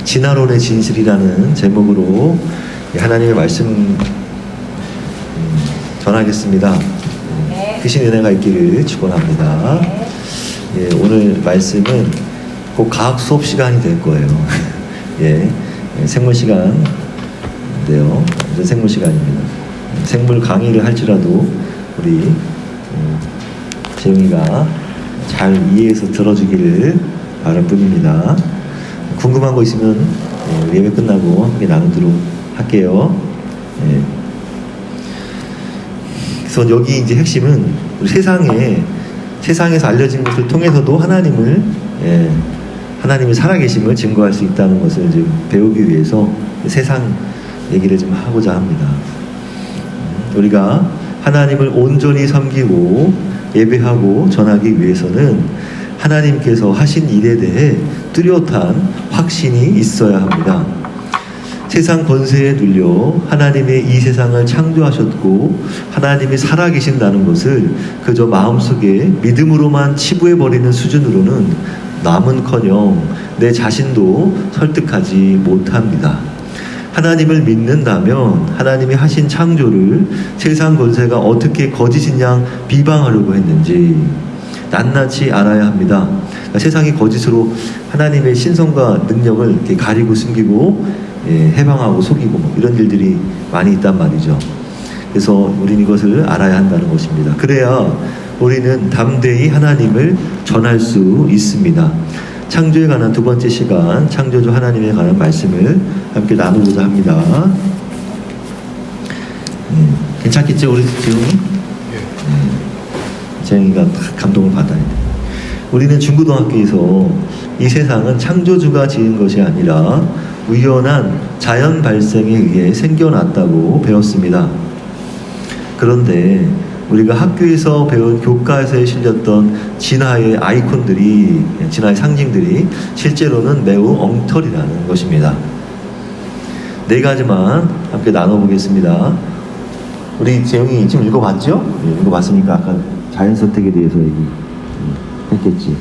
진화론의 진실이라는 제목으로 하나님의 말씀 전하겠습니다. 크신 은혜가 있기를 축원합니다. 예, 오늘 말씀은 꼭 과학 수업 시간이 될 거예요. 예, 생물 시간인데요. 완전 생물 시간입니다. 생물 강의를 할지라도 우리 재용이가 잘 이해해서 들어주기를 바랄 뿐입니다. 궁금한 거 있으면 예배 끝나고 함께 나누도록 할게요. 예. 그래서 여기 이제 핵심은 우리 세상에서 알려진 것을 통해서도 하나님이 살아계심을 증거할 수 있다는 것을 이제 배우기 위해서 세상 얘기를 좀 하고자 합니다. 우리가 하나님을 온전히 섬기고 예배하고 전하기 위해서는 하나님께서 하신 일에 대해 뚜렷한 확신이 있어야 합니다. 세상 권세에 눌려 하나님이 이 세상을 창조하셨고 하나님이 살아계신다는 것을 그저 마음속에 믿음으로만 치부해버리는 수준으로는 남은커녕 내 자신도 설득하지 못합니다. 하나님을 믿는다면 하나님이 하신 창조를 세상 권세가 어떻게 거짓인 양 비방하려고 했는지 낱낱이 알아야 합니다. 그러니까 세상이 거짓으로 하나님의 신성과 능력을 이렇게 가리고 숨기고 해방하고 속이고 뭐 이런 일들이 많이 있단 말이죠. 그래서 우리는 이것을 알아야 한다는 것입니다. 그래야 우리는 담대히 하나님을 전할 수 있습니다. 창조에 관한 두 번째 시간, 창조주 하나님에 관한 말씀을 함께 나누고자 합니다. 괜찮겠죠, 우리 지금? 재영이가 감동을 받아야 돼. 우리는 중고등학교에서 이 세상은 창조주가 지은 것이 아니라 우연한 자연 발생에 의해 생겨났다고 배웠습니다. 그런데 우리가 학교에서 배운 교과서에 실렸던 진화의 아이콘들이, 진화의 상징들이 실제로는 매우 엉터리라는 것입니다. 네 가지만 함께 나눠보겠습니다. 우리 재영이 지금 읽어봤죠? 읽어봤으니까 아까 자연 선택에 대해서 얘기했겠지.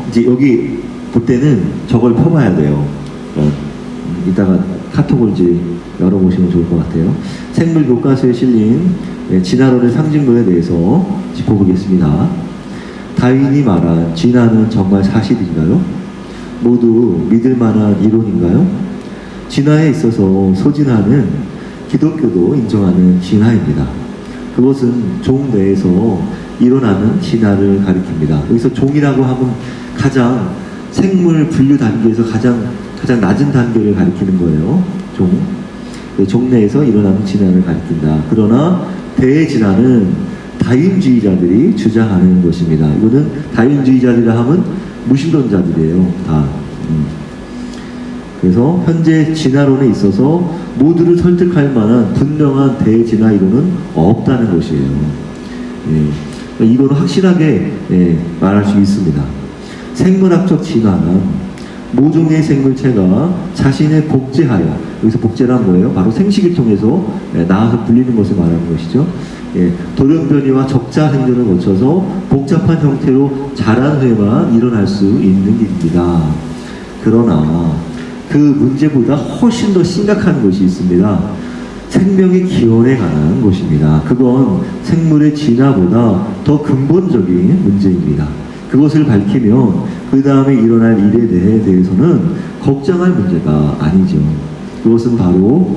이제 여기 볼 때는 저걸 펴봐야 돼요. 이따가 카톡을 이제 열어보시면 좋을 것 같아요. 생물 교과서에 실린 진화론의 상징론에 대해서 짚어보겠습니다. 다윈이 말한 진화는 정말 사실인가요? 모두 믿을 만한 이론인가요? 진화에 있어서 소진화는 기독교도 인정하는 진화입니다. 그것은 종 내에서 일어나는 진화를 가리킵니다. 여기서 종이라고 하면 가장 생물 분류 단계에서 가장 낮은 단계를 가리키는 거예요. 종 내에서 일어나는 진화를 가리킨다. 그러나 대진화는 다윈주의자들이 주장하는 것입니다. 이거는 다윈주의자들이라 하면 무신론자들이에요. 다. 그래서 현재 진화론에 있어서 모두를 설득할 만한 분명한 대진화 이론은 없다는 것이에요. 이거는 확실하게 말할 수 있습니다. 생물학적 진화는 모종의 생물체가 자신의 복제하여, 여기서 복제란 뭐예요? 바로 생식을 통해서 나와서 불리는 것을 말하는 것이죠. 돌연변이와 적자 생존을 거쳐서 복잡한 형태로 자란 후에만 일어날 수 있는 일입니다. 그러나 그 문제보다 훨씬 더 심각한 것이 있습니다. 생명의 기원에 관한 것입니다. 그건 생물의 진화보다 더 근본적인 문제입니다. 그것을 밝히면 그 다음에 일어날 일에 대해서는 걱정할 문제가 아니죠. 그것은 바로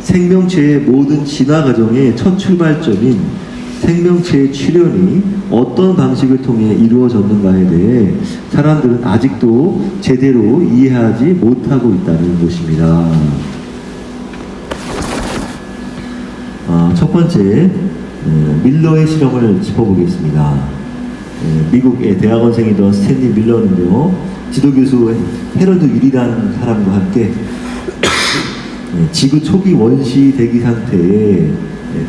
생명체의 모든 진화 과정의 첫 출발점인 생명체의 출현이 어떤 방식을 통해 이루어졌는가에 대해 사람들은 아직도 제대로 이해하지 못하고 있다는 것입니다. 첫 번째, 밀러의 실험을 짚어보겠습니다. 미국의 대학원생이던 스탠리 밀러는요, 지도교수 해럴드 윌이라는 사람과 함께 지구 초기 원시 대기 상태에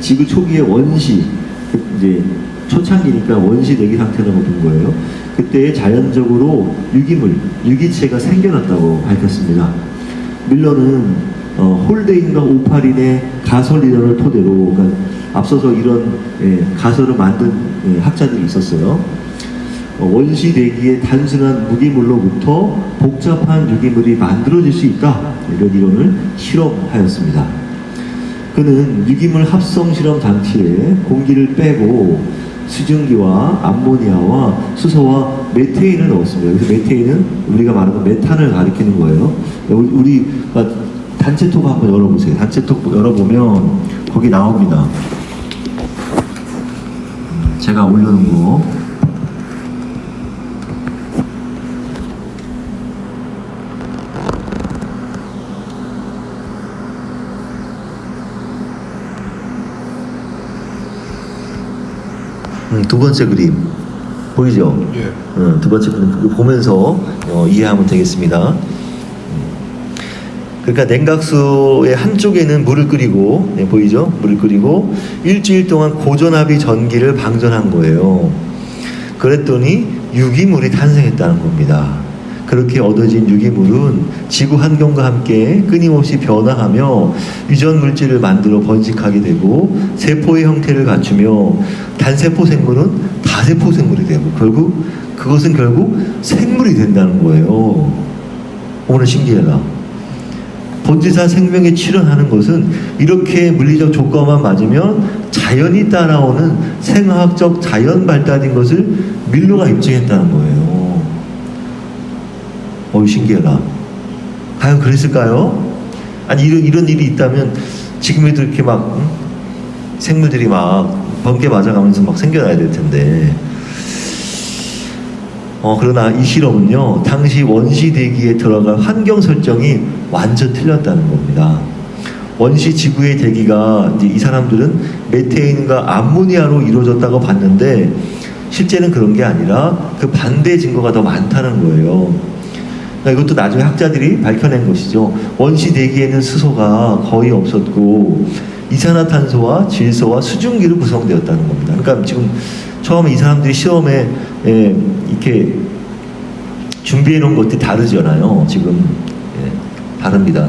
지구 초기의 원시, 이제 초창기니까 원시 대기 상태라고 본 거예요. 그때 자연적으로 유기체가 생겨났다고 밝혔습니다. 밀러는 홀데인과 오파린의 가설 이론을 토대로, 그러니까 앞서서 이런 가설을 만든 학자들이 있었어요. 원시대기의 단순한 무기물로부터 복잡한 유기물이 만들어질 수 있다, 이런 이론을 실험하였습니다. 그는 유기물 합성 실험 장치에 공기를 빼고 수증기와 암모니아와 수소와 메테인을 넣었습니다. 그래서 메테인은 우리가 말하는 메탄을 가리키는 거예요. 우리가 단체톡 한번 열어보세요. 단체톡 열어보면 거기 나옵니다. 제가 올려놓은 거. 두 번째 그림 보이죠? 예. 두 번째 그림 보면서 이해하면 되겠습니다. 그러니까 냉각수의 한쪽에는 물을 끓이고, 보이죠? 물을 끓이고 일주일 동안 고전압이 전기를 방전한 거예요. 그랬더니 유기물이 탄생했다는 겁니다. 그렇게 얻어진 유기물은 지구 환경과 함께 끊임없이 변화하며 유전 물질을 만들어 번식하게 되고 세포의 형태를 갖추며 단세포 생물은 다세포 생물이 되고 그것은 결국 생물이 된다는 거예요. 오늘 신기해라. 본질상 생명에 출현하는 것은 이렇게 물리적 조건만 맞으면 자연이 따라오는 생화학적 자연 발달인 것을 밀러가 입증했다는 거예요. 신기하다. 과연 그랬을까요? 아니 이런 일이 있다면 지금에도 이렇게 막 생물들이 막 번개 맞아가면서 막 생겨나야 될 텐데. 그러나 이 실험은요, 당시 원시 대기에 들어갈 환경 설정이 완전 틀렸다는 겁니다. 원시 지구의 대기가 이제 이 사람들은 메테인과 암모니아로 이루어졌다고 봤는데 실제는 그런 게 아니라 그 반대 증거가 더 많다는 거예요. 그러니까 이것도 나중에 학자들이 밝혀낸 것이죠. 원시 대기에는 수소가 거의 없었고 이산화탄소와 질소와 수증기로 구성되었다는 겁니다. 그러니까 지금 처음에 이 사람들이 시험에 이렇게 준비해 놓은 것들이 다르잖아요. 지금 다릅니다.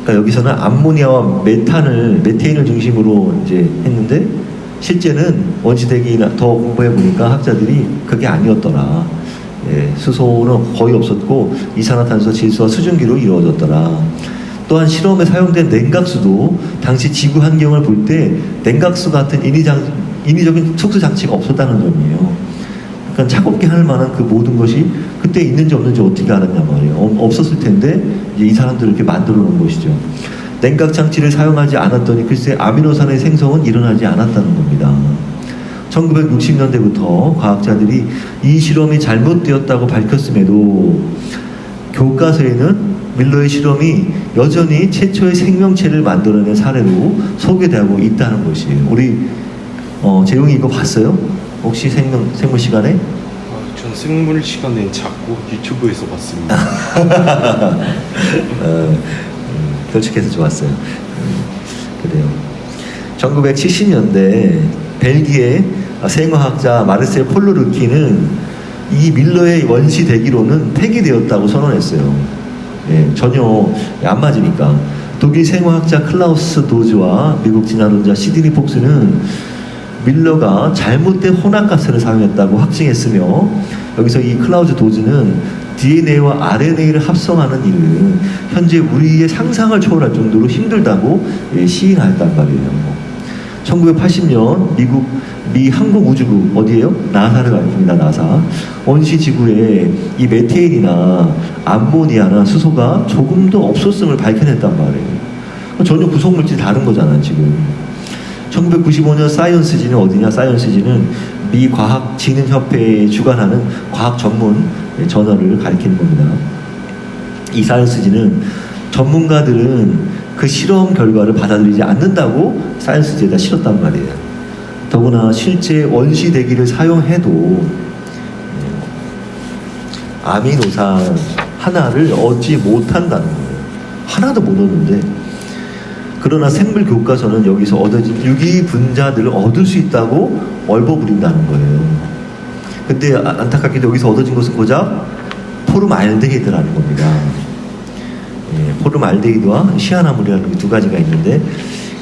그러니까 여기서는 암모니아와 메테인을 중심으로 이제 했는데 실제는 원시 대기나 더 공부해 보니까 학자들이 그게 아니었더라. 수소는 거의 없었고 이산화탄소, 질소와 수증기로 이루어졌더라. 또한 실험에 사용된 냉각수도 당시 지구 환경을 볼 때 냉각수 같은 인위적인 특수 장치가 없었다는 점이에요. 그러니까 차갑게 할 만한 그 모든 것이 그때 있는지 없는지 어떻게 알았냐 말이에요. 없었을 텐데 이제 이 사람들을 이렇게 만들어 놓은 것이죠. 냉각 장치를 사용하지 않았더니 글쎄 아미노산의 생성은 일어나지 않았다는 겁니다. 1960년대부터 과학자들이 이 실험이 잘못되었다고 밝혔음에도 교과서에는 밀러의 실험이 여전히 최초의 생명체를 만들어낸 사례로 소개되고 있다는 것이에요. 우리 재용이 이거 봤어요? 혹시 생물 시간에? 전 생물 시간엔 자꾸 유튜브에서 봤습니다. 결축해서 좋았어요. 그래요. 1970년대 벨기에 생화학자 마르셀 폴로르키는 이 밀러의 원시 대기론은 폐기되었다고 선언했어요. 전혀 안 맞으니까. 독일 생화학자 클라우스 도즈와 미국 진화론자 시드니 폭스는 밀러가 잘못된 혼합가스를 사용했다고 확증했으며 여기서 이 클라우스 도즈는 DNA와 RNA를 합성하는 일은 현재 우리의 상상을 초월할 정도로 힘들다고 시인하였단 말이에요. 1980년 미 항공우주국 어디예요? 나사를 가리킵니다. 나사. 원시 지구에 이 메테인이나 암모니아나 수소가 조금도 없었음을 밝혀냈단 말이에요. 전혀 구성물질이 다른 거잖아요, 지금. 1995년 사이언스지는 어디냐? 사이언스지는 미 과학진흥협회에 주관하는 과학 전문 저널을 가리키는 겁니다. 이 사이언스지는 전문가들은 그 실험 결과를 받아들이지 않는다고 사이언스지에다 실었단 말이에요. 더구나 실제 원시 대기를 사용해도 아미노산 하나를 얻지 못한다는 거예요. 하나도 못 얻는데. 그러나 생물 교과서는 여기서 얻어진 유기 분자들을 얻을 수 있다고 얼버무린다는 거예요. 근데 안타깝게도 여기서 얻어진 것은 고작 포름알데히드라는 겁니다. 포름알데히드와 시아나물이라는 게 두 가지가 있는데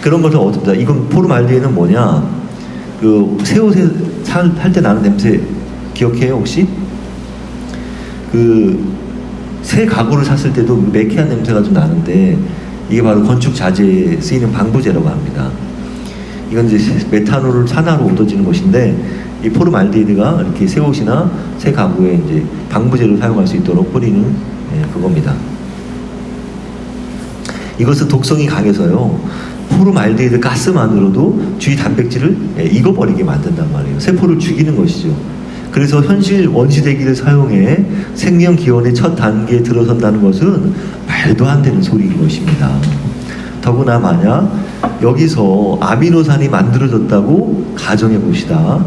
그런 것을 얻었다. 이건 포름알데히드는 뭐냐? 그 새우 살 때 나는 냄새 기억해요 혹시? 그 새 가구를 샀을 때도 매캐한 냄새가 좀 나는데 이게 바로 건축 자재에 쓰이는 방부제라고 합니다. 이건 이제 메탄올을 산화로 얻어지는 것인데 이 포름알데히드가 이렇게 새 옷이나 새 가구에 이제 방부제로 사용할 수 있도록 뿌리는 그겁니다. 이것은 독성이 강해서요. 포름알데히드 가스만으로도 주위 단백질을 익어버리게 만든단 말이에요. 세포를 죽이는 것이죠. 그래서 현실 원시대기를 사용해 생명 기원의 첫 단계에 들어선다는 것은 말도 안 되는 소리인 것입니다. 더구나 만약 여기서 아미노산이 만들어졌다고 가정해 봅시다.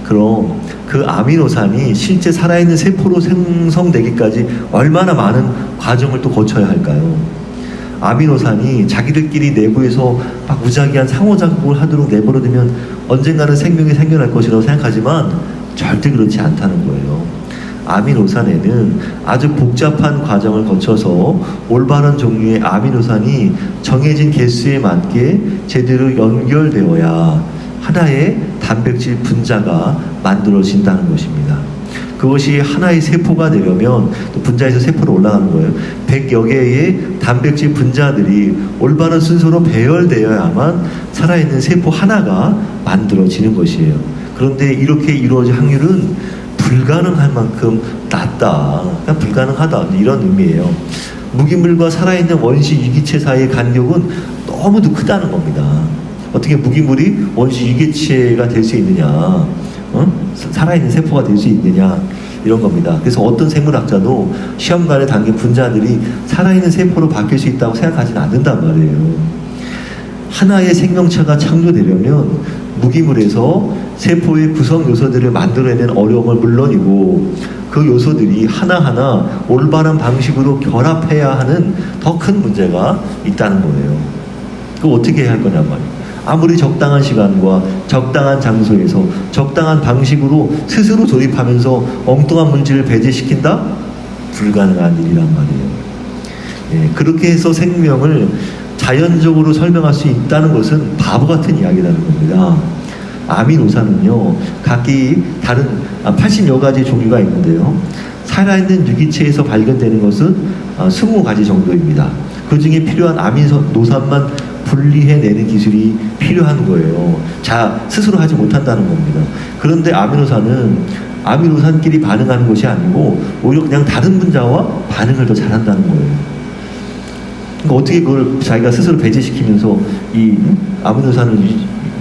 그럼 그 아미노산이 실제 살아있는 세포로 생성되기까지 얼마나 많은 과정을 또 거쳐야 할까요? 아미노산이 자기들끼리 내부에서 막 무작위한 상호작용을 하도록 내버려두면 언젠가는 생명이 생겨날 것이라고 생각하지만 절대 그렇지 않다는 거예요. 아미노산에는 아주 복잡한 과정을 거쳐서 올바른 종류의 아미노산이 정해진 개수에 맞게 제대로 연결되어야 하나의 단백질 분자가 만들어진다는 것입니다. 그것이 하나의 세포가 되려면 또 분자에서 세포로 올라가는 거예요. 100여 개의 단백질 분자들이 올바른 순서로 배열되어야만 살아있는 세포 하나가 만들어지는 것이에요. 그런데 이렇게 이루어질 확률은 불가능할 만큼 낮다. 그냥 불가능하다. 이런 의미예요. 무기물과 살아있는 원시 유기체 사이의 간격은 너무도 크다는 겁니다. 어떻게 무기물이 원시 유기체가 될 수 있느냐? 살아있는 세포가 될 수 있느냐? 이런 겁니다. 그래서 어떤 생물학자도 시험관에 담긴 분자들이 살아있는 세포로 바뀔 수 있다고 생각하지는 않는단 말이에요. 하나의 생명체가 창조되려면 무기물에서 세포의 구성 요소들을 만들어내는 어려움을 물론이고 그 요소들이 하나하나 올바른 방식으로 결합해야 하는 더 큰 문제가 있다는 거예요. 그거 어떻게 해야 할 거냐 말이에요. 아무리 적당한 시간과 적당한 장소에서 적당한 방식으로 스스로 조립하면서 엉뚱한 물질을 배제시킨다? 불가능한 일이란 말이에요. 그렇게 해서 생명을 자연적으로 설명할 수 있다는 것은 바보 같은 이야기라는 겁니다. 아미노산은요, 각기 다른 80여 가지 종류가 있는데요. 살아있는 유기체에서 발견되는 것은 20가지 정도입니다. 그 중에 필요한 아미노산만 분리해내는 기술이 필요한 거예요. 스스로 하지 못한다는 겁니다. 그런데 아미노산은 아미노산끼리 반응하는 것이 아니고 오히려 그냥 다른 분자와 반응을 더 잘한다는 거예요. 그러니까 어떻게 그걸 자기가 스스로 배제시키면서 이 아미노산을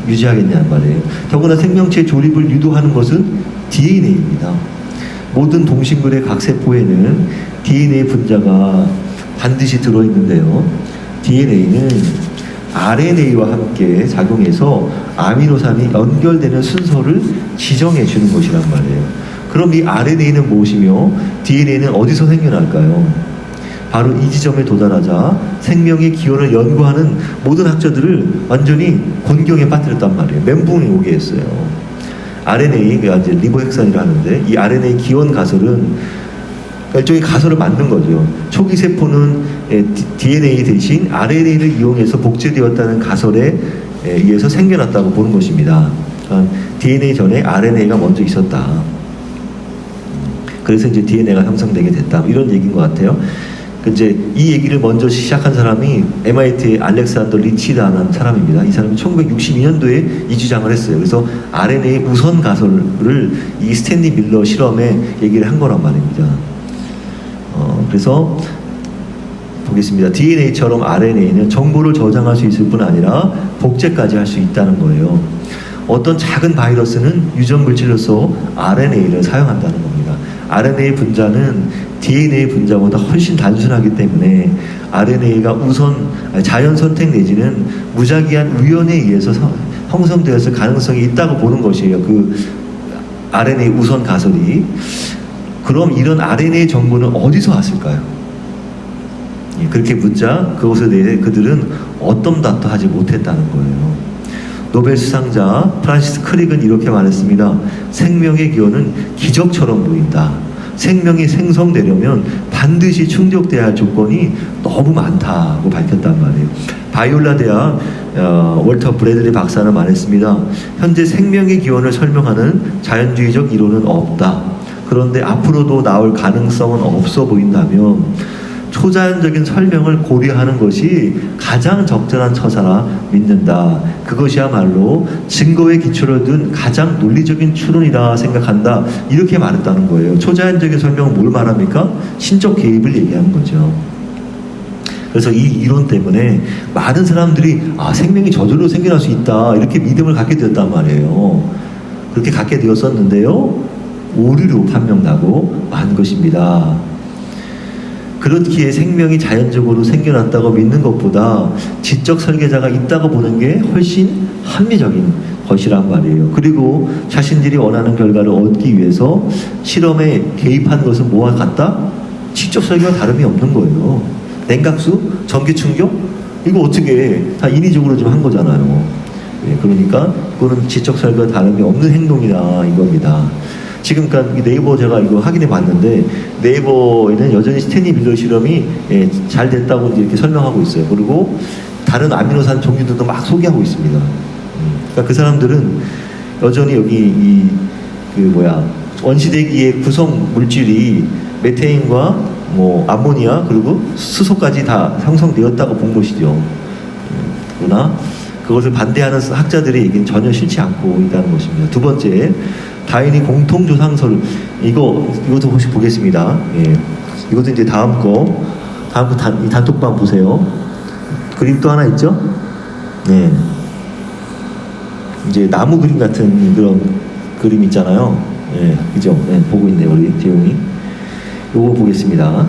유지하겠냐는 말이에요. 더구나 생명체의 조립을 유도하는 것은 DNA입니다. 모든 동식물의 각 세포에는 DNA 분자가 반드시 들어있는데요. DNA는 RNA와 함께 작용해서 아미노산이 연결되는 순서를 지정해 주는 것이란 말이에요. 그럼 이 RNA는 무엇이며 DNA는 어디서 생겨날까요? 바로 이 지점에 도달하자 생명의 기원을 연구하는 모든 학자들을 완전히 곤경에 빠뜨렸단 말이에요. 멘붕이 오게 했어요. RNA가 이제 리보핵산이라 하는데 이 RNA 기원 가설은 일종의 가설을 만든 거죠. 초기 세포는 DNA 대신 RNA를 이용해서 복제되었다는 가설에 의해서 생겨났다고 보는 것입니다. 그러니까 DNA 전에 RNA가 먼저 있었다. 그래서 이제 DNA가 형성되게 됐다. 이런 얘기인 것 같아요. 이제 이 얘기를 먼저 시작한 사람이 MIT의 알렉산더 리치라는 사람입니다. 이 사람이 1962년도에 이 주장을 했어요. 그래서 RNA 우선 가설을 이 스탠리 밀러 실험에 얘기를 한 거란 말입니다. 그래서 보겠습니다. DNA처럼 RNA는 정보를 저장할 수 있을 뿐 아니라 복제까지 할 수 있다는 거예요. 어떤 작은 바이러스는 유전 물질로서 RNA를 사용한다는 겁니다. RNA 분자는 DNA 분자보다 훨씬 단순하기 때문에 RNA가 우선 자연 선택 내지는 무작위한 우연에 의해서 형성되었을 가능성이 있다고 보는 것이에요. 그 RNA 우선 가설이. 그럼 이런 RNA 정보는 어디서 왔을까요? 그렇게 묻자 그것에 대해 그들은 어떤 답도 하지 못했다는 거예요. 노벨 수상자 프란시스 크릭은 이렇게 말했습니다. 생명의 기원은 기적처럼 보인다. 생명이 생성되려면 반드시 충족돼야 할 조건이 너무 많다고 밝혔단 말이에요. 바이올라 대학 월터 브래들리 박사는 말했습니다. 현재 생명의 기원을 설명하는 자연주의적 이론은 없다. 그런데 앞으로도 나올 가능성은 없어 보인다면 초자연적인 설명을 고려하는 것이 가장 적절한 처사라 믿는다. 그것이야말로 증거에 기초를 둔 가장 논리적인 추론이라 생각한다. 이렇게 말했다는 거예요. 초자연적인 설명은 뭘 말합니까? 신적 개입을 얘기하는 거죠. 그래서 이 이론 때문에 많은 사람들이 생명이 저절로 생겨날 수 있다. 이렇게 믿음을 갖게 되었단 말이에요. 그렇게 갖게 되었었는데요. 오류로 판명나고 만 것입니다. 그렇기에 생명이 자연적으로 생겨났다고 믿는 것보다 지적 설계자가 있다고 보는 게 훨씬 합리적인 것이란 말이에요. 그리고 자신들이 원하는 결과를 얻기 위해서 실험에 개입한 것은 뭐와 같다? 지적 설계와 다름이 없는 거예요. 냉각수, 전기 충격, 이거 어떻게 다 인위적으로 좀 한 거잖아요. 그러니까 그거는 지적 설계와 다름이 없는 행동이다 이겁니다. 지금 그러니까 네이버 제가 이거 확인해 봤는데 네이버에는 여전히 스탠리 밀러 실험이 잘 됐다고 이렇게 설명하고 있어요. 그리고 다른 아미노산 종류들도 막 소개하고 있습니다. 그러니까 그 사람들은 여전히 여기 원시대기의 구성 물질이 메테인과 암모니아 그리고 수소까지 다 형성되었다고 본 것이죠. 그러나 그것을 반대하는 학자들의 얘기는 전혀 싫지 않고 있다는 것입니다. 두 번째, 다윈이 공통조상설 이것도 혹시 보겠습니다. 이것도 이제 다음 거 이 단톡방 보세요. 그림 또 하나 있죠? 이제 나무 그림 같은 그런 그림 있잖아요. 그죠? 보고 있네요, 우리 재용이. 요거 보겠습니다.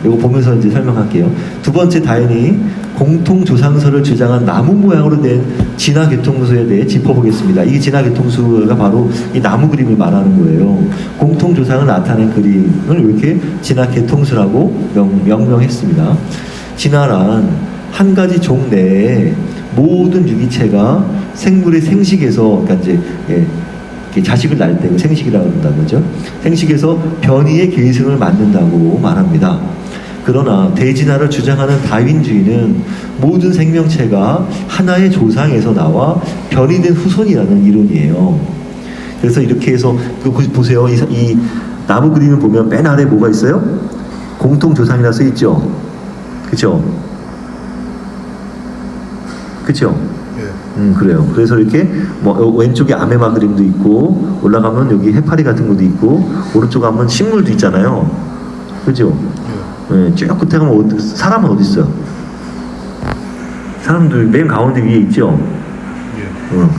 요거 보면서 이제 설명할게요. 두 번째, 다윈이 공통조상설을 주장한 나무 모양으로 된 진화계통수에 대해 짚어보겠습니다. 이 진화계통수가 바로 이 나무 그림을 말하는 거예요. 공통조상을 나타낸 그림을 이렇게 진화계통수라고 명명했습니다. 진화란 한 가지 종 내에 모든 유기체가 생물의 생식에서, 그러니까 이제 자식을 낳을 때 생식이라고 한다는 거죠. 생식에서 변이의 계승을 만든다고 말합니다. 그러나 대진화를 주장하는 다윈주의는 모든 생명체가 하나의 조상에서 나와 변이된 후손이라는 이론이에요. 그래서 이렇게 해서 보세요. 이 나무 그림을 보면 맨 아래 뭐가 있어요? 공통조상이라 써 있죠. 그렇죠? 그렇죠? 그래요. 그래서 이렇게 왼쪽에 아메마 그림도 있고 올라가면 여기 해파리 같은 것도 있고 오른쪽 가면 식물도 있잖아요. 그죠? 쭉 끝에 가면 사람은 어디 있어요? 사람들 맨 가운데 위에 있죠?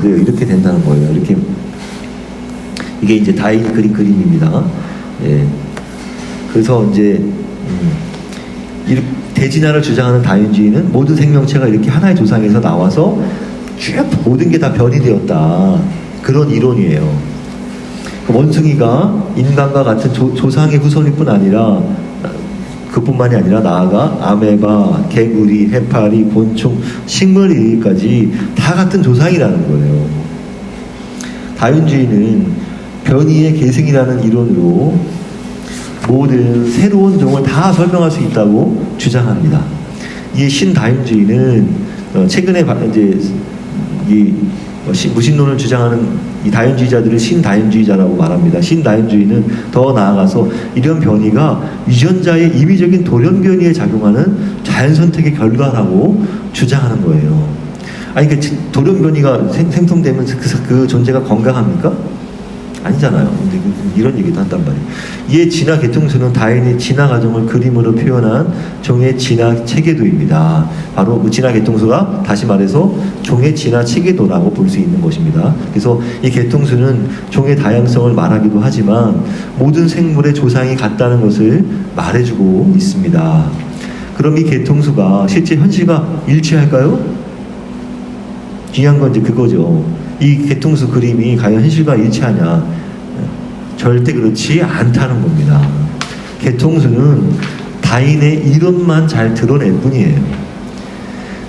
그래요. 이렇게 된다는 거예요. 이렇게 이게 이제 다윈이 그린 그림입니다. 그래서 이제 대진화를 주장하는 다윈주의는 모든 생명체가 이렇게 하나의 조상에서 나와서 쭉 모든 게 다 변이 되었다. 그런 이론이에요. 원숭이가 인간과 같은 조상의 후손일 뿐 아니라 그뿐만이 아니라 나아가 아메바, 개구리, 해파리, 곤충, 식물이까지 다 같은 조상이라는 거예요. 다윈주의는 변이의 계승이라는 이론으로 모든 새로운 종을 다 설명할 수 있다고 주장합니다. 이 신다윈주의는 최근에 이제 무신론을 주장하는 이 다윈주의자들을 신다윈주의자라고 말합니다. 신다윈주의는 더 나아가서 이런 변이가 유전자의 임의적인 돌연 변이에 작용하는 자연 선택의 결과라고 주장하는 거예요. 아니 그 돌연 변이가 생성되면 그 존재가 건강합니까? 아니잖아요. 근데 이런 얘기도 한단 말이에요. 이에 진화 계통수는 다윈의 진화 과정을 그림으로 표현한 종의 진화 체계도입니다. 바로 그 진화 계통수가 다시 말해서 종의 진화 체계도라고 볼 수 있는 것입니다. 그래서 이 계통수는 종의 다양성을 말하기도 하지만 모든 생물의 조상이 같다는 것을 말해주고 있습니다. 그럼 이 계통수가 실제 현실과 일치할까요? 중요한 건 이제 그거죠. 이 계통수 그림이 과연 현실과 일치하냐? 절대 그렇지 않다는 겁니다. 계통수는 다윈의 이론만 잘 드러낼 뿐이에요.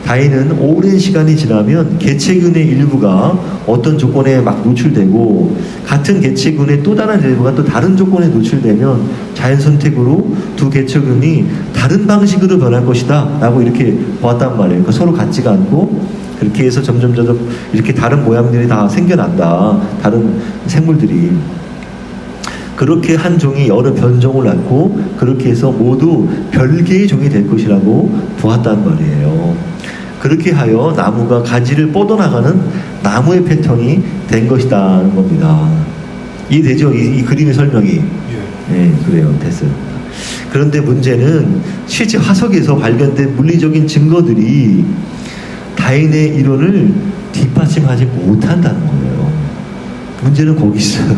다인은 오랜 시간이 지나면 개체균의 일부가 어떤 조건에 막 노출되고 같은 개체균의 또 다른 일부가 또 다른 조건에 노출되면 자연 선택으로 두 개체균이 다른 방식으로 변할 것이다 라고 이렇게 보았단 말이에요. 그러니까 서로 같지가 않고 그렇게 해서 점점 이렇게 다른 모양들이 다 생겨난다. 다른 생물들이. 그렇게 한 종이 여러 변종을 낳고 그렇게 해서 모두 별개의 종이 될 것이라고 보았단 말이에요. 그렇게 하여 나무가 가지를 뻗어나가는 나무의 패턴이 된 것이다는 겁니다. 이해되죠? 이 그림의 설명이. 예. 네, 그래요. 됐어요. 그런데 문제는 실제 화석에서 발견된 물리적인 증거들이 다인의 이론을 뒷받침하지 못한다는 거예요. 문제는 거기 있어요.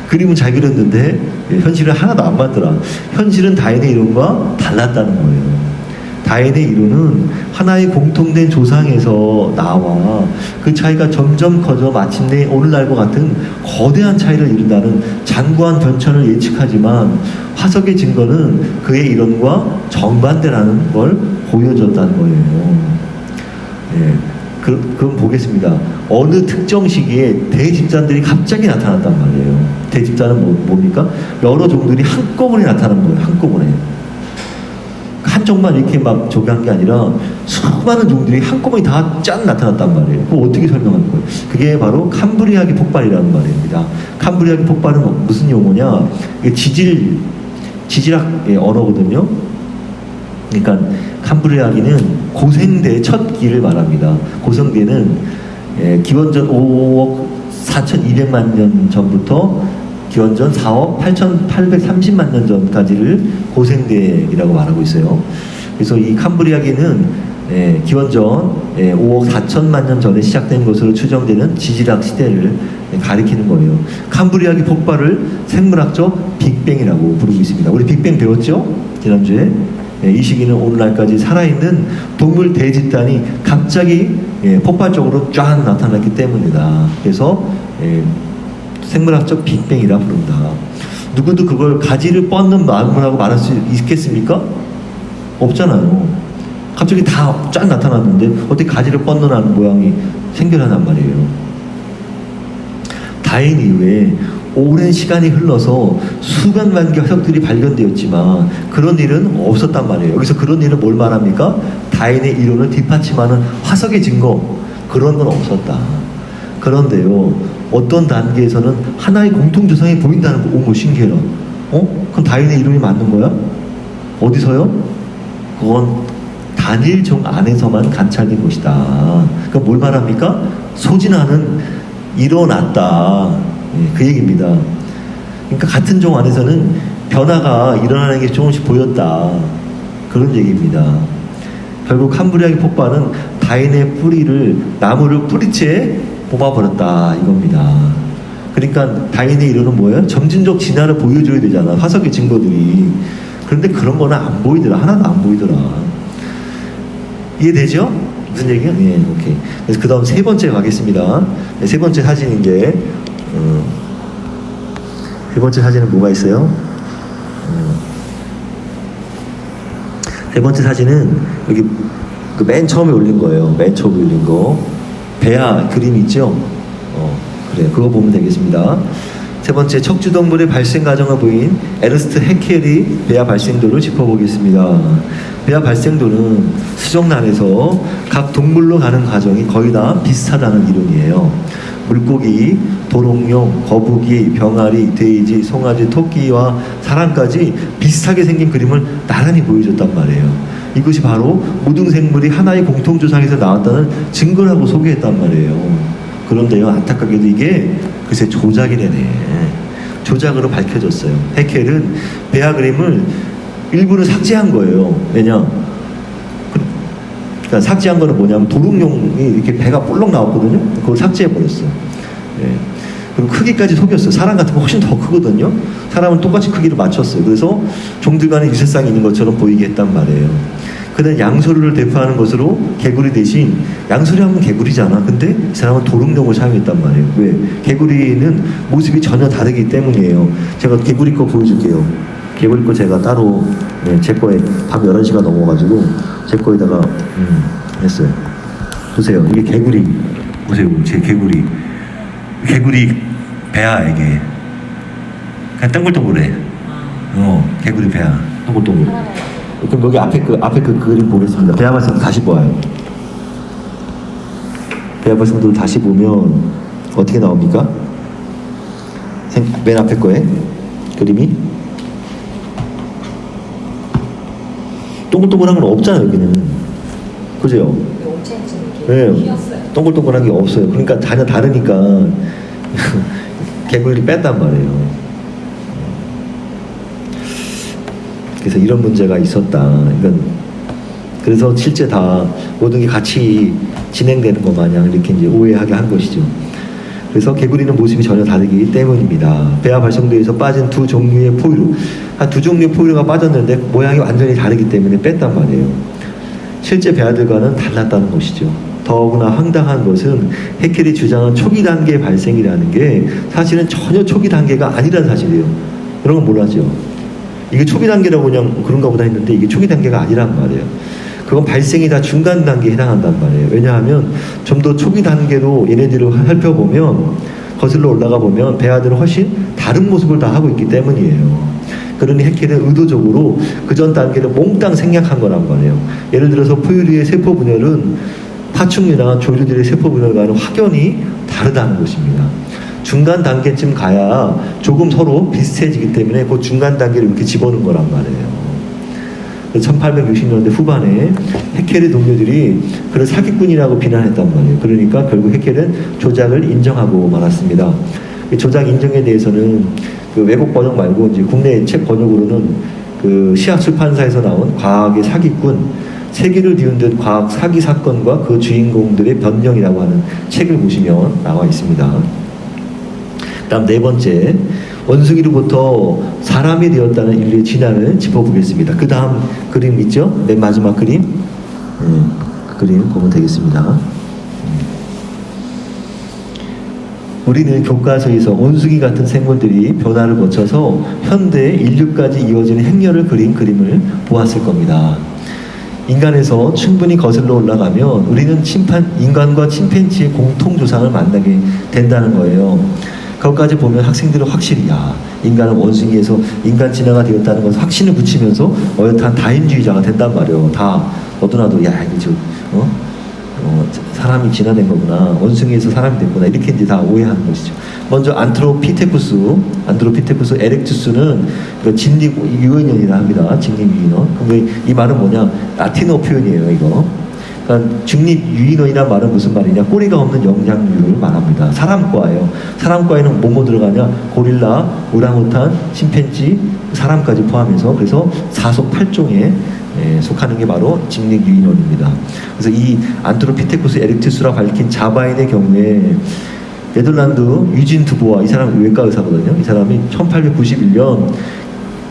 그림은 잘 그렸는데 현실은 하나도 안 맞더라. 현실은 다인의 이론과 달랐다는 거예요. 다인의 이론은 하나의 공통된 조상에서 나와 그 차이가 점점 커져 마침내 오늘날과 같은 거대한 차이를 이룬다는 장구한 변천을 예측하지만 화석의 증거는 그의 이론과 정반대라는 걸 보여줬다는 거예요. 예, 그럼 보겠습니다. 어느 특정 시기에 대집단들이 갑자기 나타났단 말이에요. 대집단은 뭡니까? 여러 종들이 한꺼번에 나타난 거예요. 한꺼번에. 한 종만 이렇게 막 저기 한 게 아니라 수많은 종들이 한꺼번에 다 짠 나타났단 말이에요. 그거 어떻게 설명하는 거예요? 그게 바로 캄브리아기 폭발이라는 말입니다. 캄브리아기 폭발은 무슨 용어냐? 이게 지질학의 언어거든요. 그러니까 캄브리아기는 고생대 첫 기를 말합니다. 고생대는 기원전 5억 4,200만 년 전부터 기원전 4억 8,830만 년 전까지를 고생대이라고 말하고 있어요. 그래서 이 캄브리아기는 기원전 5억 4천만 년 전에 시작된 것으로 추정되는 지질학 시대를 가리키는 거예요. 캄브리아기 폭발을 생물학적 빅뱅이라고 부르고 있습니다. 우리 빅뱅 배웠죠? 지난주에. 이 시기는 오늘날까지 살아있는 동물 대집단이 갑자기 폭발적으로 쫙 나타났기 때문이다. 그래서 생물학적 빅뱅이라 부른다. 누구도 그걸 가지를 뻗는 나무라고 말할 수 있겠습니까? 없잖아요. 갑자기 다 쫙 나타났는데 어떻게 가지를 뻗는 모양이 생겨나단 말이에요. 다인 이후에 오랜 시간이 흘러서 수백만 개 화석들이 발견되었지만 그런 일은 없었단 말이에요. 여기서 그런 일은 뭘 말합니까? 다인의 이론을 뒷받침하는 화석의 증거, 그런 건 없었다. 그런데요, 어떤 단계에서는 하나의 공통조상이 보인다는 거, 오, 신기해라. 그럼 다인의 이론이 맞는 거야? 어디서요? 그건 단일종 안에서만 관찰된 것이다. 그럼 뭘 말합니까? 소진화는 일어났다. 그 얘기입니다. 그러니까 같은 종 안에서는 변화가 일어나는 게 조금씩 보였다. 그런 얘기입니다. 결국 캄브리아기 폭발은 다인의 뿌리를 나무를 뿌리채 뽑아버렸다 이겁니다. 그러니까 다인의 이론은 뭐예요? 점진적 진화를 보여줘야 되잖아. 화석의 증거들이. 그런데 그런 거는 안 보이더라. 하나도 안 보이더라. 이해되죠? 무슨 얘기야? 예, 오케이. 그래서 그 다음 세 번째 가겠습니다. 네, 세 번째 사진인데 세 번째 사진은 뭐가 있어요? 세 번째 사진은 여기 그 맨 처음에 올린 거예요. 맨 처음에 올린 거. 배아 그림 있죠? 그래요. 그거 보면 되겠습니다. 세 번째, 척추동물의 발생 과정을 보인 에르스트 해켈이 배아 발생도를 짚어보겠습니다. 배아 발생도는 수정란에서 각 동물로 가는 과정이 거의 다 비슷하다는 이론이에요. 물고기, 도롱뇽, 거북이, 병아리, 돼지, 송아지, 토끼와 사람까지 비슷하게 생긴 그림을 나란히 보여줬단 말이에요. 이것이 바로 모든 생물이 하나의 공통조상에서 나왔다는 증거라고 소개했단 말이에요. 그런데요, 안타깝게도 이게 글쎄 조작이래네. 조작으로 밝혀졌어요. 해켈은 배아 그림을 일부는 삭제한 거예요. 왜냐? 그러니까 삭제한 거는 뭐냐면 도롱뇽이 이렇게 배가 볼록 나왔거든요. 그걸 삭제해버렸어요. 예. 그리고 크기까지 속였어요. 사람 같으면 훨씬 더 크거든요. 사람은 똑같이 크기를 맞췄어요. 그래서 종들 간에 유사성이 있는 것처럼 보이게 했단 말이에요. 그는 양서류를 대표하는 것으로 개구리 대신, 양서류 하면 개구리잖아. 근데 이 사람은 도롱뇽을 사용했단 말이에요. 왜? 개구리는 모습이 전혀 다르기 때문이에요. 제가 개구리 거 보여줄게요. 개구리 거 제가 따로 제 거에 밤 11시가 넘어가지고 제 거에다가 했어요. 보세요. 이게 개구리. 보세요. 제 개구리. 개구리 배야, 이게. 그냥 동글동글해. 개구리 배야. 동글동글. 그럼 여기 앞에 그 그림 보겠습니다. 배아 발성 다시 보아요. 배아 발성들 다시 보면 어떻게 나옵니까? 맨 앞에 거에 그림이 동글동글한 건 없잖아요, 여기는. 그죠? 네, 동글동글한 게 없어요. 그러니까 전혀 다르니까 개구리를 뺐단 말이에요. 그래서 이런 문제가 있었다. 이건 그래서 실제 다 모든 게 같이 진행되는 것 마냥 이렇게 이제 오해하게 한 것이죠. 그래서 개구리는 모습이 전혀 다르기 때문입니다. 배아 발성도에서 빠진 두 종류의 포유류, 한 두 종류의 포유류가 빠졌는데 모양이 완전히 다르기 때문에 뺐단 말이에요. 실제 배아들과는 달랐다는 것이죠. 더구나 황당한 것은 해켈이 주장한 초기 단계 발생이라는 게 사실은 전혀 초기 단계가 아니라는 사실이에요. 이런 건 몰랐죠. 이게 초기 단계라고 그냥 그런가 보다 했는데 이게 초기 단계가 아니란 말이에요. 그건 발생이 다 중간 단계에 해당한단 말이에요. 왜냐하면 좀 더 초기 단계로 얘네들을 살펴보면 거슬러 올라가 보면 배아들은 훨씬 다른 모습을 다 하고 있기 때문이에요. 그러니 해켈은 의도적으로 그 전 단계를 몽땅 생략한 거란 말이에요. 예를 들어서 포유류의 세포 분열은 파충류나 조류들의 세포 분열과는 확연히 다르다는 것입니다. 중간 단계쯤 가야 조금 서로 비슷해지기 때문에 그 중간 단계를 이렇게 집어넣은 거란 말이에요. 1860년대 후반에 해켈의 동료들이 그를 사기꾼이라고 비난했단 말이에요. 그러니까 결국 해켈은 조작을 인정하고 말았습니다. 조작 인정에 대해서는 그 외국 번역 말고 이제 국내 책 번역으로는 그 시학 출판사에서 나온 과학의 사기꾼, 세계를 뒤흔든 과학 사기 사건과 그 주인공들의 변명이라고 하는 책을 보시면 나와 있습니다. 다음 네 번째, 원숭이로부터 사람이 되었다는 인류의 진화를 짚어보겠습니다. 그 다음 그림 있죠? 맨 마지막 그림. 그 그림 보면 되겠습니다. 우리는 교과서에서 원숭이 같은 생물들이 변화를 거쳐서 현대 인류까지 이어지는 행렬을 그린 그림을 보았을 겁니다. 인간에서 충분히 거슬러 올라가면 우리는 인간과 침팬지의 공통조상을 만나게 된다는 거예요. 그것까지 보면 학생들은 확실히 인간은 원숭이에서 인간 진화가 되었다는 것을 확신을 붙이면서 어엿한 다인주의자가 된단 말이에요. 다 너도 나도 이게 사람이 진화된 거구나, 원숭이에서 사람이 됐구나, 이렇게 이제 다 오해하는 것이죠. 먼저 안트로피테쿠스 에렉투스는 직립 유인원이라 합니다. 직립 유인원. 그럼 이 말은 뭐냐? 라틴어 표현이에요, 이거. 그러니까 직립 유인원이란 말은 무슨 말이냐? 꼬리가 없는 영장류를 말합니다. 사람과예요. 사람과에는 뭐뭐 들어가냐? 고릴라, 오랑우탄, 침팬지, 사람까지 포함해서, 그래서 사속 8종에 속하는 게 바로 직립 유인원입니다. 그래서 이 안트로피테쿠스 에렉투스라 밝힌 자바인의 경우에 네덜란드 유진 드보아, 이 사람 외과 의사거든요. 이 사람이 1891년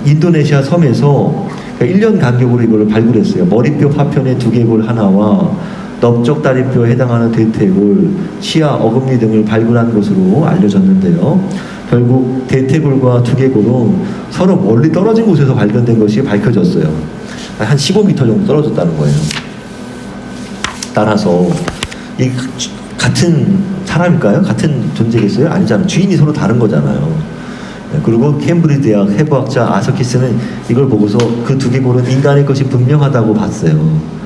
인도네시아 섬에서 1년 간격으로 이걸 발굴했어요. 머리뼈 파편의 두개골 하나와 넓적 다리뼈에 해당하는 대퇴골, 치아, 어금니 등을 발굴한 것으로 알려졌는데요. 결국 대퇴골과 두개골은 서로 멀리 떨어진 곳에서 발견된 것이 밝혀졌어요. 한 15m 정도 떨어졌다는 거예요. 따라서 이 같은 사람일까요? 같은 존재겠어요? 아니잖아요. 주인이 서로 다른 거잖아요. 그리고 캠브리지 대학 해부학자 아서키스는 이걸 보고서 그 두개골은 인간의 것이 분명하다고 봤어요.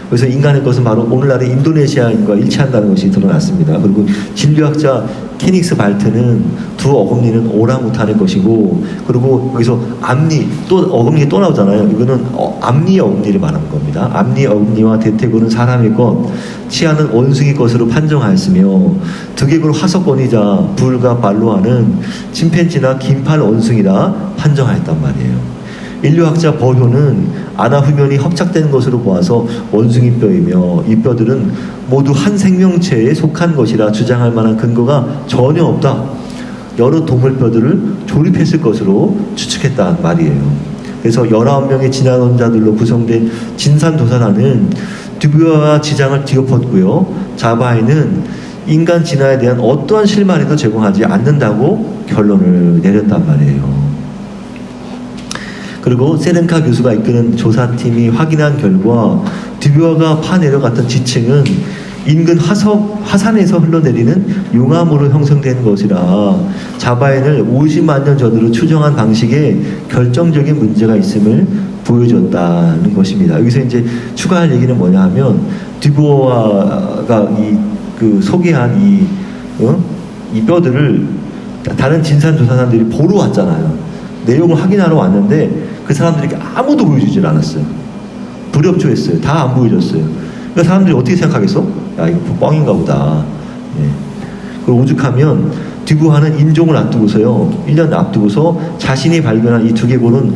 그래서 인간의 것은 바로 오늘날의 인도네시아인과 일치한다는 것이 드러났습니다. 그리고 진료학자 케닉스 발트는 두 어금니는 오랑우탄의 것이고, 그리고 여기서 앞니, 또 어금니 또 나오잖아요. 이거는 앞니 어금니를 말하는 겁니다. 앞니 어금니와 대퇴골은 사람의 것, 치아는 원숭이 것으로 판정하였으며 두개골 화석권이자 불과 발로하는 침팬지나 긴팔 원숭이라 판정하였단 말이에요. 인류학자 버효는 아나 후면이 협착된 것으로 보아서 원숭이 뼈이며 이 뼈들은 모두 한 생명체에 속한 것이라 주장할 만한 근거가 전혀 없다. 여러 동물뼈들을 조립했을 것으로 추측했다는 말이에요. 그래서 19명의 진화론자들로 구성된 진산도사라는 듀부아와 지장을 뒤엎었고요. 자바이는 인간 진화에 대한 어떠한 실마리도 제공하지 않는다고 결론을 내렸단 말이에요. 그리고 세렌카 교수가 이끄는 조사팀이 확인한 결과 드뷰아가 파내려갔던 지층은 인근 화산에서 흘러내리는 용암으로 형성된 것이라 자바인을 50만 년 전으로 추정한 방식에 결정적인 문제가 있음을 보여줬다는 것입니다. 여기서 이제 추가할 얘기는 뭐냐 하면 드뷰아가 소개한 이 뼈들을 다른 진산조사사들이 보러 왔잖아요. 내용을 확인하러 왔는데 그 사람들이 아무도 보여주질 않았어요. 불협조했어요. 다 안 보여줬어요. 그러니까 사람들이 어떻게 생각하겠어? 야, 이거 뻥인가 보다. 예. 그리고 오죽하면 드뷰아는 인종을 앞두고서요, 1년 앞두고서 자신이 발견한 이 두개골은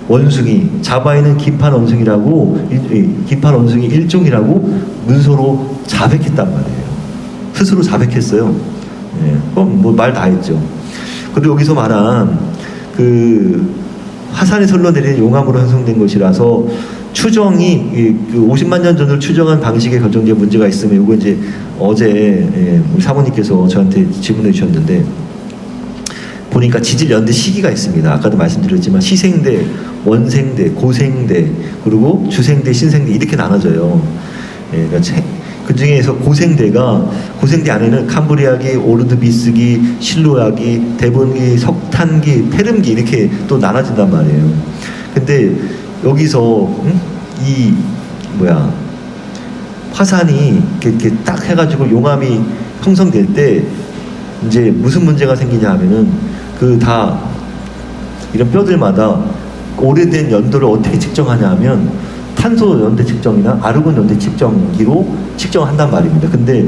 원숭이, 자바이는 긴판 원숭이라고, 긴판 원숭이 일종이라고 문서로 자백했단 말이에요. 스스로 자백했어요. 예. 그럼 뭐 말 다 했죠. 그리고 여기서 말한 화산에서 흘러내리는 용암으로 형성된 것이라서 추정이 50만 년 전을 추정한 방식에 결정적인 문제가 있으면 이거 이제 어제 우리 사모님께서 저한테 질문해 주셨는데 보니까 지질 연대 시기가 있습니다. 아까도 말씀드렸지만 시생대, 원생대, 고생대, 그리고 주생대, 신생대 이렇게 나눠져요. 예, 그러니까 그 중에서 고생대 안에는 캄브리아기, 오르드비스기, 실로아기, 데본기, 석탄기, 페름기 이렇게 또 나눠진단 말이에요. 근데 여기서 화산이 이렇게 딱 해가지고 용암이 형성될 때 이제 무슨 문제가 생기냐 하면은 이런 뼈들마다 오래된 연도를 어떻게 측정하냐 하면 탄소 연대 측정이나 아르곤 연대 측정기로 측정한단 말입니다. 근데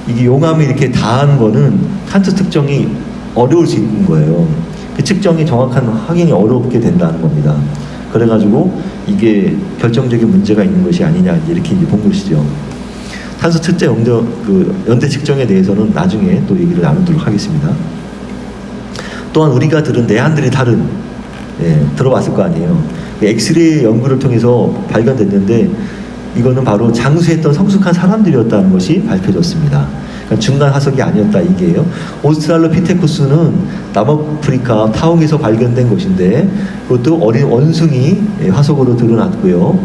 이게 용암이 이렇게 닿은 거는 탄소 측정이 어려울 수 있는 거예요. 그 측정이 정확한 확인이 어렵게 된다는 겁니다. 그래가지고 이게 결정적인 문제가 있는 것이 아니냐 이렇게 이제 본 것이죠. 탄소 측정 연대 측정에 대해서는 나중에 또 얘기를 나누도록 하겠습니다. 또한 우리가 들은 네안데르탈은 들어봤을 거 아니에요. 엑스레이 연구를 통해서 발견됐는데 이거는 바로 장수했던 성숙한 사람들이었다는 것이 밝혀졌습니다. 그러니까 중간 화석이 아니었다 이게요. 오스트랄로피테쿠스는 남아프리카 타옹에서 발견된 것인데 그것도 어린 원숭이 화석으로 드러났고요.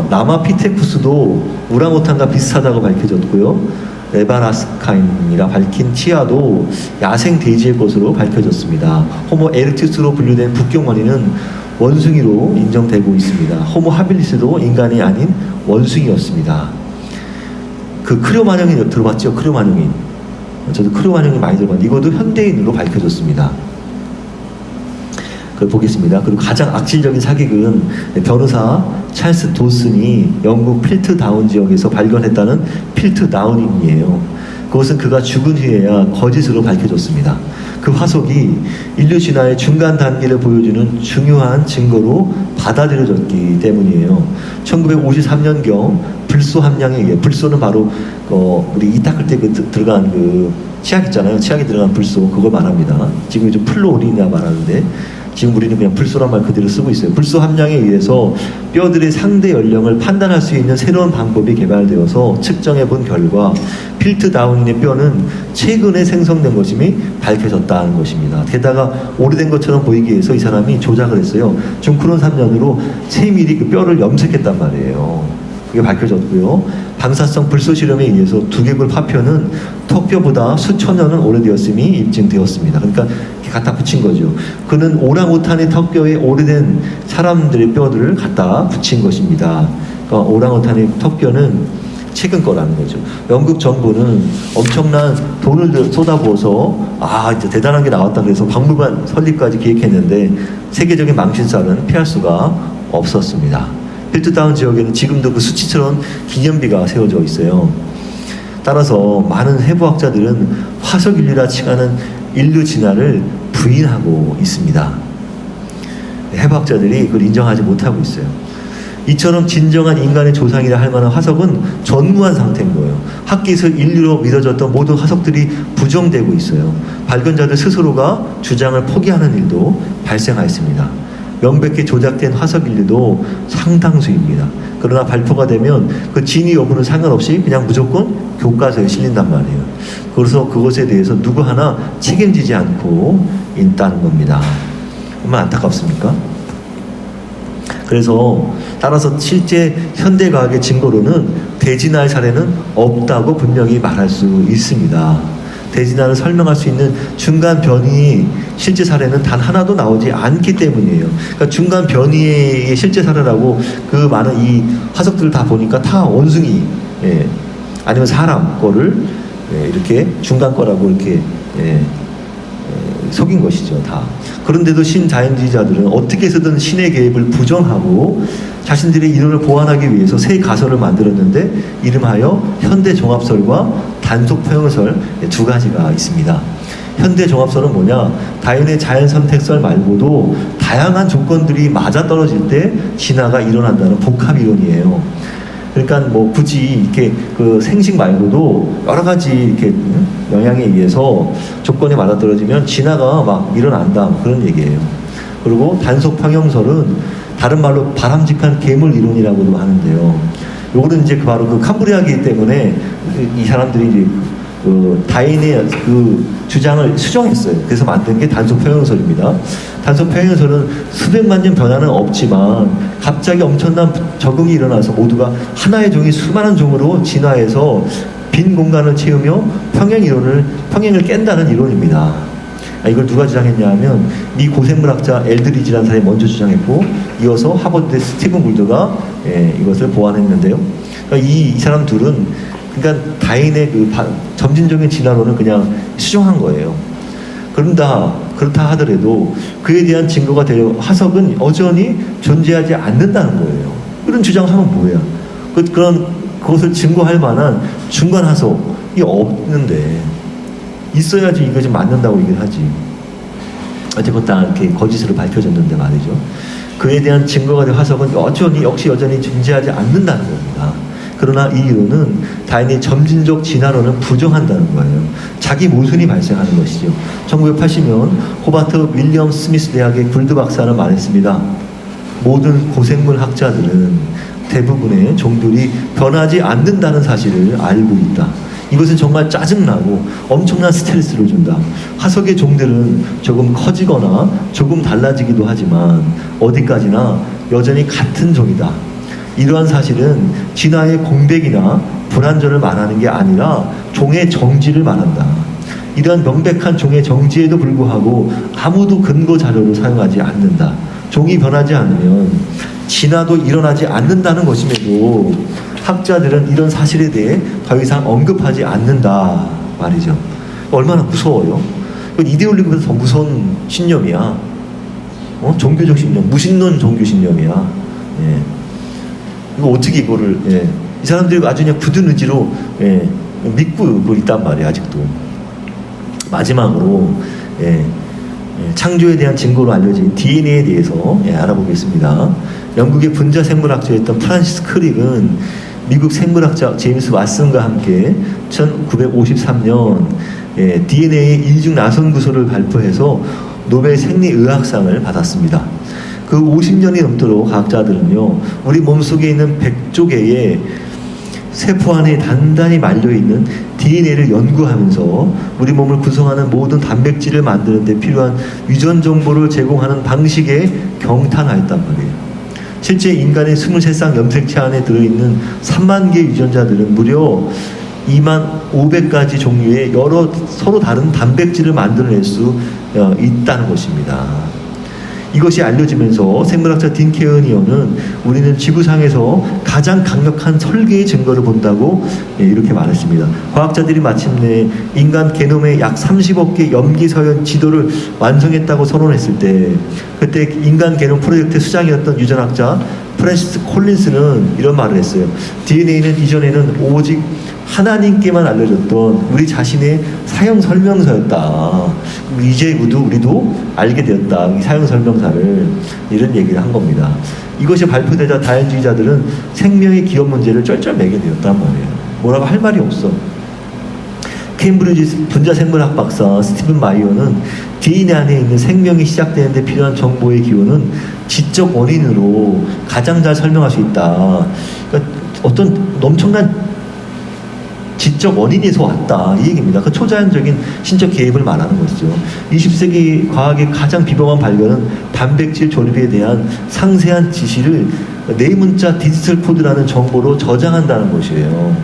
남아피테쿠스도 우랑우탄과 비슷하다고 밝혀졌고요. 레바나스카인이라 밝힌 치아도 야생 돼지의 것으로 밝혀졌습니다. 호모 에르투스로 분류된 북경원인은 원숭이로 인정되고 있습니다. 호모 하빌리스도 인간이 아닌 원숭이였습니다. 크레오마뇽인 들어봤죠? 크레오마뇽인. 저도 크레오마뇽인 많이 들어봤는데 이것도 현대인으로 밝혀졌습니다. 그걸 보겠습니다. 그리고 가장 악질적인 사기극은 변호사 찰스 도슨이 영국 필트다운 지역에서 발견했다는 필트다운인이에요. 그것은 그가 죽은 후에야 거짓으로 밝혀졌습니다. 그 화석이 인류 진화의 중간 단계를 보여주는 중요한 증거로 받아들여졌기 때문이에요. 1953년경 불소 함량에 의해, 불소는 바로 우리 이 닦을 때 들어간 치약 있잖아요. 치약에 들어간 불소, 그걸 말합니다. 지금 좀 플로리나 말하는데 지금 우리는 그냥 불소란 말 그대로 쓰고 있어요. 불소 함량에 의해서 뼈들의 상대 연령을 판단할 수 있는 새로운 방법이 개발되어서 측정해 본 결과 필트다운인의 뼈는 최근에 생성된 것임이 밝혀졌다는 것입니다. 게다가 오래된 것처럼 보이기 위해서 이 사람이 조작을 했어요. 중크론 3년으로 채밀히 그 뼈를 염색했단 말이에요. 그게 밝혀졌고요. 방사성 불소 실험에 의해서 두개골 파편은 턱뼈보다 수천 년은 오래되었음이 입증되었습니다. 그러니까 갖다 붙인 거죠. 그는 오랑우탄의 턱뼈에 오래된 사람들의 뼈들을 갖다 붙인 것입니다. 그러니까 오랑우탄의 턱뼈는 최근 거라는 거죠. 영국 정부는 엄청난 돈을 쏟아부어서 이제 대단한 게 나왔다 그래서 박물관 설립까지 기획했는데 세계적인 망신살은 피할 수가 없었습니다. 필트다운 지역에는 지금도 그 수치스러운 기념비가 세워져 있어요. 따라서 많은 해부학자들은 화석 인류라 칭하는 인류 진화를 부인하고 있습니다. 해부학자들이 그걸 인정하지 못하고 있어요. 이처럼 진정한 인간의 조상이라 할 만한 화석은 전무한 상태인 거예요. 학계에서 인류로 믿어졌던 모든 화석들이 부정되고 있어요. 발견자들 스스로가 주장을 포기하는 일도 발생하였습니다. 명백히 조작된 화석 인류도 상당수입니다. 그러나 발표가 되면 그 진위 여부는 상관없이 그냥 무조건 교과서에 실린단 말이에요. 그래서 그것에 대해서 누구 하나 책임지지 않고 있다는 겁니다. 얼마나 안타깝습니까? 그래서 따라서 실제 현대과학의 증거로는 대진화의 사례는 없다고 분명히 말할 수 있습니다. 대진화를 설명할 수 있는 중간 변이 실제 사례는 단 하나도 나오지 않기 때문이에요. 그러니까 중간 변이의 실제 사례라고 그 많은 이 화석들을 다 보니까 다 원숭이, 예, 아니면 사람 거를, 예, 이렇게 중간 거라고 이렇게, 예, 속인 것이죠, 다. 그런데도 신자연주의자들은 어떻게 해서든 신의 개입을 부정하고 자신들의 이론을 보완하기 위해서 새 가설을 만들었는데, 이름하여 현대종합설과 단속포용설, 두 가지가 있습니다. 현대종합설은 뭐냐? 다윈의 자연선택설 말고도 다양한 조건들이 맞아떨어질 때 진화가 일어난다는 복합이론이에요. 그러니까 뭐 굳이 이렇게 그 생식 말고도 여러 가지 이렇게 영향에 의해서 조건이 맞아떨어지면 진화가 막 일어난다, 그런 얘기예요. 그리고 단속 평형설은 다른 말로 바람직한 계물 이론이라고도 하는데요. 요거는 이제 바로 그 캄브리아기 때문에 이 사람들이 이제 그 다윈의 그 주장을 수정했어요. 그래서 만든 게 단속 평형설입니다. 단속 평형설은 수백만 년 변화는 없지만 갑자기 엄청난 적응이 일어나서 모두가 하나의 종이 수많은 종으로 진화해서 빈 공간을 채우며 평행을 깬다는 이론입니다. 이걸 누가 주장했냐 하면 미 고생물학자 엘드리지라는 사람이 먼저 주장했고, 이어서 하버드 스티븐 골드가, 예, 이것을 보완했는데요. 그러니까 이 사람 둘은 그러니까 다윈의 그 점진적인 진화론을 그냥 수정한 거예요. 그렇다 하더라도 그에 대한 증거가 되려 화석은 여전히 존재하지 않는다는 거예요. 그런 주장하면 뭐야? 그것을 증거할 만한 중간 화석이 없는데, 있어야지 이것이 맞는다고 얘기를 하지. 어쨌건 다 이렇게 거짓으로 밝혀졌는데 말이죠. 그에 대한 증거가 된 화석은 역시 여전히 존재하지 않는다는 겁니다. 그러나 이 이론은 다윈의 점진적 진화론을 부정한다는 거예요. 자기 모순이 발생하는 것이죠. 1980년 호바트 윌리엄 스미스 대학의 굴드 박사는 말했습니다. 모든 고생물 학자들은 대부분의 종들이 변하지 않는다는 사실을 알고 있다. 이것은 정말 짜증나고 엄청난 스트레스를 준다. 화석의 종들은 조금 커지거나 조금 달라지기도 하지만 어디까지나 여전히 같은 종이다. 이러한 사실은 진화의 공백이나 불완전을 말하는 게 아니라 종의 정지를 말한다. 이러한 명백한 종의 정지에도 불구하고 아무도 근거 자료를 사용하지 않는다. 종이 변하지 않으면 진화도 일어나지 않는다는 것임에도 학자들은 이런 사실에 대해 더 이상 언급하지 않는다 말이죠. 얼마나 무서워요? 이데올리보다 더 무서운 신념이야. 종교적 신념, 무신론 종교 신념이야. 예. 이거 어떻게 이거를, 예. 이 사람들이 아주 그냥 굳은 의지로, 예, 믿고 있단 말이에요, 아직도. 마지막으로, 예, 창조에 대한 증거로 알려진 DNA에 대해서, 예, 알아보겠습니다. 영국의 분자 생물학자였던 프란시스 크릭은 미국 생물학자 제임스 왓슨과 함께 1953년, 예, DNA의 이중 나선 구조를 발표해서 노벨 생리의학상을 받았습니다. 그 50년이 넘도록 과학자들은요, 우리 몸속에 있는 100조 개의 세포 안에 단단히 말려있는 DNA를 연구하면서 우리 몸을 구성하는 모든 단백질을 만드는 데 필요한 유전 정보를 제공하는 방식에 경탄하였단 말이에요. 실제 인간의 23쌍 염색체 안에 들어있는 3만 개의 유전자들은 무려 25,000가지 종류의 여러 서로 다른 단백질을 만들어낼 수 있다는 것입니다. 이것이 알려지면서 생물학자 딘 케어니어는 우리는 지구상에서 가장 강력한 설계의 증거를 본다고, 예, 이렇게 말했습니다. 과학자들이 마침내 인간 게놈의 약 30억 개 염기서열 지도를 완성했다고 선언했을 때, 그때 인간 게놈 프로젝트 수장이었던 유전학자 프랜시스 콜린스는 이런 말을 했어요. DNA는 이전에는 오직 하나님께만 알려졌던 우리 자신의 사용 설명서였다. 이제 우리도 알게 되었다. 이 사용 설명서를, 이런 얘기를 한 겁니다. 이것이 발표되자 다연주의자들은 생명의 기원 문제를 쩔쩔매게 되었단 말이에요. 뭐라고 할 말이 없어. 케임브리지 분자생물학 박사 스티븐 마이어는 DNA 안에 있는 생명이 시작되는 데 필요한 정보의 기원은 지적 원인으로 가장 잘 설명할 수 있다. 그러니까 어떤 엄청난 지적 원인에서 왔다 이 얘기입니다. 그 초자연적인 신적 개입을 말하는 것이죠. 20세기 과학의 가장 비범한 발견은 단백질 조립에 대한 상세한 지시를 네문자 디지털 코드라는 정보로 저장한다는 것이에요.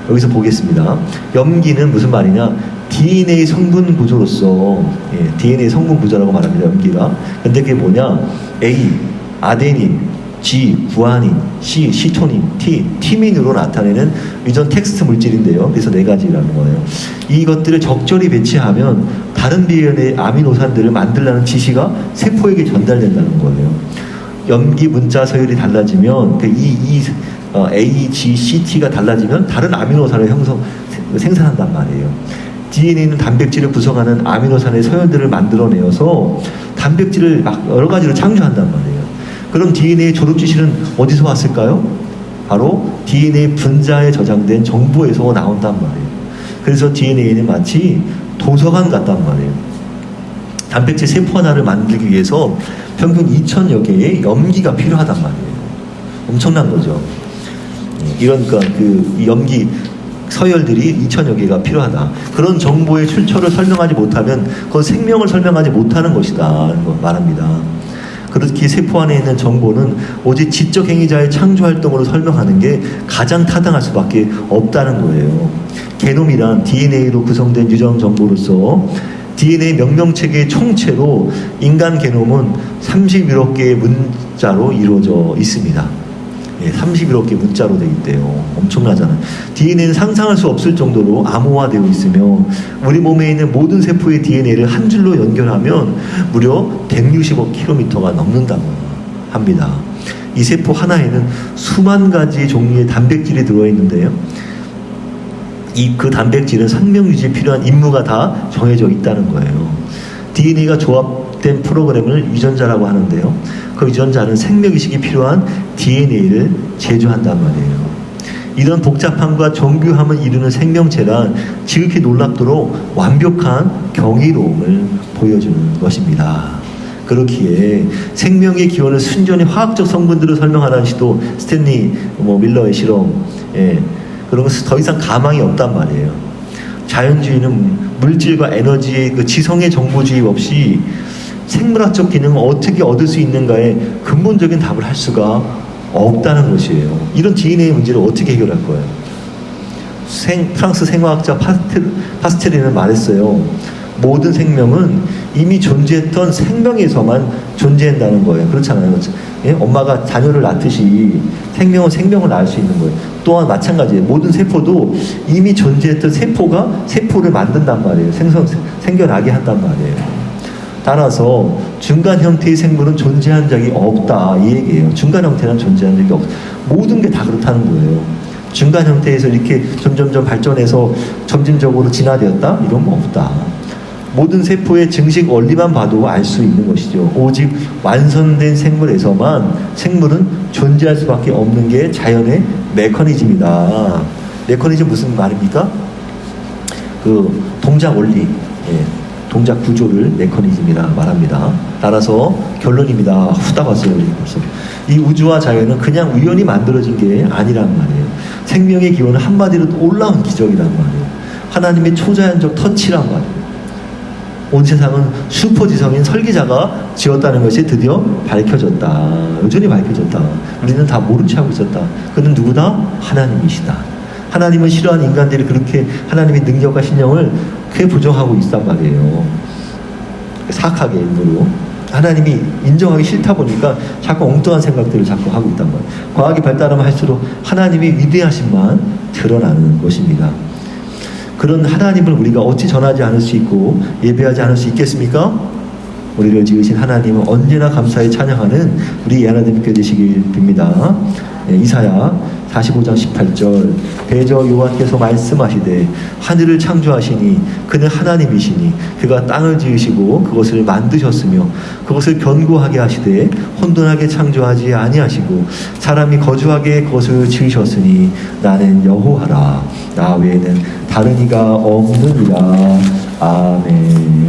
여기서 보겠습니다. 염기는 무슨 말이냐? DNA 성분 구조로서 DNA 성분 구조라고 말합니다. 염기가. 근데 그게 뭐냐? A 아데닌, G 구아닌, C 시토닌, T 티민으로 나타내는 유전 텍스트 물질인데요. 그래서 네 가지라는 거예요. 이것들을 적절히 배치하면 다른 비연의 아미노산들을 만들라는 지시가 세포에게 전달된다는 거예요. 염기 문자 서열이 달라지면 그 A, G, C, T가 달라지면 다른 아미노산을 생산한단 말이에요. DNA는 단백질을 구성하는 아미노산의 서열들을 만들어내어서 단백질을 막 여러 가지로 창조한단 말이에요. 그럼 DNA 졸업 지시는 어디서 왔을까요? 바로 DNA 분자에 저장된 정보에서 나온단 말이에요. 그래서 DNA는 마치 도서관 같단 말이에요. 단백질 세포 하나를 만들기 위해서 평균 2000여 개의 염기가 필요하단 말이에요. 엄청난 거죠. 이런 이 염기 서열들이 2000여 개가 필요하다. 그런 정보의 출처를 설명하지 못하면 그건 생명을 설명하지 못하는 것이다 말합니다. 그렇게 세포 안에 있는 정보는 오직 지적 행위자의 창조 활동으로 설명하는 게 가장 타당할 수밖에 없다는 거예요. 게놈이란 DNA로 구성된 유전 정보로서 DNA 명령체계의 총체로 인간 게놈은 31억 개의 문자로 이루어져 있습니다. 31억 개 문자로 되어 있대요. 엄청나잖아요. DNA는 상상할 수 없을 정도로 암호화되어 있으며 우리 몸에 있는 모든 세포의 DNA를 한 줄로 연결하면 무려 160억 킬로미터가 넘는다고 합니다. 이 세포 하나에는 수만 가지 종류의 단백질이 들어있는데요. 그 단백질은 생명 유지에 필요한 임무가 다 정해져 있다는 거예요. DNA가 조합된 프로그램을 유전자라고 하는데요. 그 유전자는 생명이식이 필요한 DNA를 제조한단 말이에요. 이런 복잡함과 정교함을 이루는 생명체란 지극히 놀랍도록 완벽한 경이로움을 보여주는 것입니다. 그렇기에 생명의 기원을 순전히 화학적 성분들을 설명하라는 시도, 스탠리 밀러의 실험, 그런 것은 더 이상 가망이 없단 말이에요. 자연주의는 물질과 에너지의 그 지성의 정보주의 없이 생물학적 기능을 어떻게 얻을 수 있는가에 근본적인 답을 할 수가 없다는 것이에요. 이런 DNA 문제를 어떻게 해결할 거예요? 프랑스 생화학자 파스텔리는 말했어요. 모든 생명은 이미 존재했던 생명에서만 존재한다는 거예요. 그렇잖아요. 엄마가 자녀를 낳듯이 생명은 생명을 낳을 수 있는 거예요. 또한 마찬가지예요. 모든 세포도 이미 존재했던 세포가 세포를 만든단 말이에요. 생겨나게 한단 말이에요. 따라서 중간 형태의 생물은 존재한 적이 없다 이 얘기예요. 중간 형태는 존재한 적이 없다. 모든 게 다 그렇다는 거예요. 중간 형태에서 이렇게 점점점 발전해서 점진적으로 진화되었다? 이런 거 없다. 모든 세포의 증식 원리만 봐도 알 수 있는 것이죠. 오직 완성된 생물에서만 생물은 존재할 수밖에 없는 게 자연의 메커니즘이다. 메커니즘 무슨 말입니까? 그 동작 원리, 동작 구조를 메커니즘이라 말합니다. 따라서 결론입니다. 후딱 왔어요. 벌써. 이 우주와 자연은 그냥 우연히 만들어진 게 아니란 말이에요. 생명의 기원은 한마디로 놀라운 기적이란 말이에요. 하나님의 초자연적 터치란 말이에요. 온 세상은 슈퍼지성인 설계자가 지었다는 것이 드디어 밝혀졌다. 여전히 밝혀졌다. 우리는 다 모른 채 하고 있었다. 그는 누구다? 하나님이시다. 하나님은 싫어하는 인간들이 그렇게 하나님의 능력과 신령을 크게 부정하고 있단 말이에요. 사악하게 일부러. 하나님이 인정하기 싫다 보니까 자꾸 엉뚱한 생각들을 자꾸 하고 있단 말이에요. 과학이 발달하면 할수록 하나님의 위대하심만 드러나는 것입니다. 그런 하나님을 우리가 어찌 전하지 않을 수 있고 예배하지 않을 수 있겠습니까? 우리를 지으신 하나님은 언제나 감사히 찬양하는 우리 예하나님 교회 되시길 빕니다. 이사야 45장 18절 배저 요한께서 말씀하시되 하늘을 창조하시니 그는 하나님이시니 그가 땅을 지으시고 그것을 만드셨으며 그것을 견고하게 하시되 혼돈하게 창조하지 아니하시고 사람이 거주하게 그것을 지으셨으니 나는 여호와라 나 외에는 다른 이가 없느니라. 아멘.